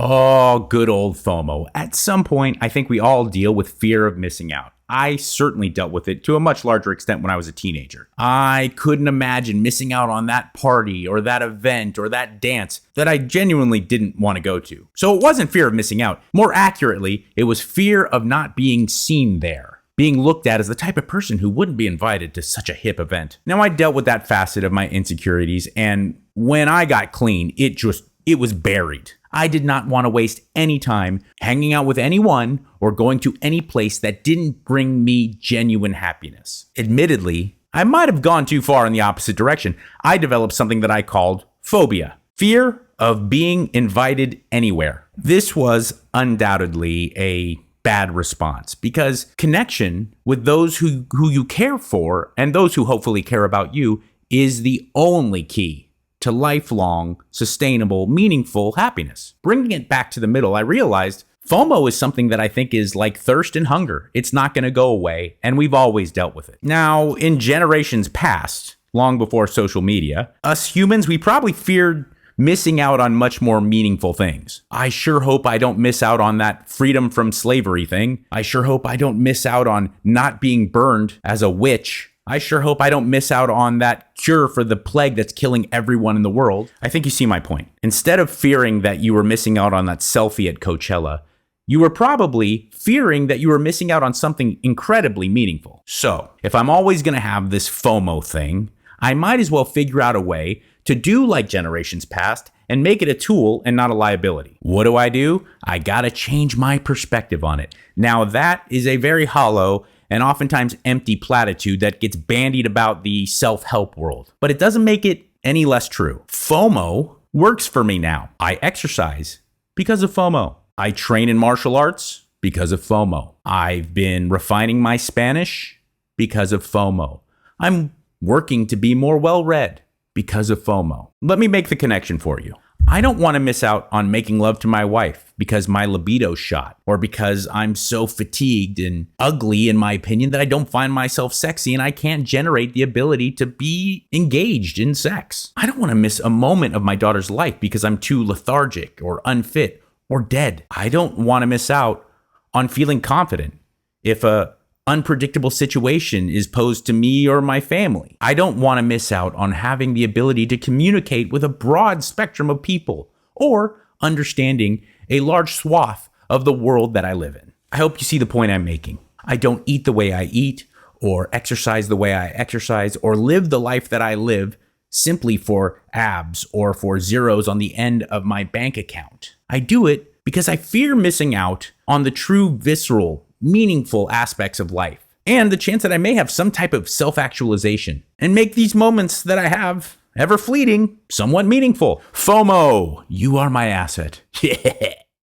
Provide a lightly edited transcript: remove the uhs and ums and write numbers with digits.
Oh, good old FOMO. At some point, I think we all deal with fear of missing out. I certainly dealt with it to a much larger extent when I was a teenager. I couldn't imagine missing out on that party or that event or that dance that I genuinely didn't want to go to. So it wasn't fear of missing out. More accurately, it was fear of not being seen there, being looked at as the type of person who wouldn't be invited to such a hip event. Now, I dealt with that facet of my insecurities, and when I got clean, it was buried. I did not want to waste any time hanging out with anyone or going to any place that didn't bring me genuine happiness. Admittedly, I might have gone too far in the opposite direction. I developed something that I called phobia, fear of being invited anywhere. This was undoubtedly a bad response because connection with those who you care for and those who hopefully care about you is the only key to lifelong, sustainable, meaningful happiness. Bringing it back to the middle, I realized FOMO is something that I think is like thirst and hunger. It's not going to go away, and we've always dealt with it. Now, in generations past, long before social media, us humans, we probably feared missing out on much more meaningful things. I sure hope I don't miss out on that freedom from slavery thing. I sure hope I don't miss out on not being burned as a witch. I sure hope I don't miss out on that cure for the plague that's killing everyone in the world. I think you see my point. Instead of fearing that you were missing out on that selfie at Coachella, you were probably fearing that you were missing out on something incredibly meaningful. So, if I'm always going to have this FOMO thing, I might as well figure out a way to do like generations past and make it a tool and not a liability. What do? I gotta change my perspective on it. Now that is a very hollow and oftentimes empty platitude that gets bandied about the self-help world, but it doesn't make it any less true. FOMO works for me now. I exercise because of FOMO. I train in martial arts because of FOMO. I've been refining my Spanish because of FOMO. I'm working to be more well-read because of FOMO. Let me make the connection for you. I don't want to miss out on making love to my wife because my libido's shot, or because I'm so fatigued and ugly, in my opinion, that I don't find myself sexy and I can't generate the ability to be engaged in sex. I don't want to miss a moment of my daughter's life because I'm too lethargic or unfit or dead. I don't want to miss out on feeling confident if a unpredictable situation is posed to me or my family. I don't want to miss out on having the ability to communicate with a broad spectrum of people or understanding a large swath of the world that I live in. I hope you see the point I'm making. I don't eat the way I eat or exercise the way I exercise or live the life that I live simply for abs or for zeros on the end of my bank account. I do it because I fear missing out on the true visceral, meaningful aspects of life and the chance that I may have some type of self-actualization and make these moments that I have, ever fleeting, somewhat meaningful. FOMO, you are my asset. Yeah.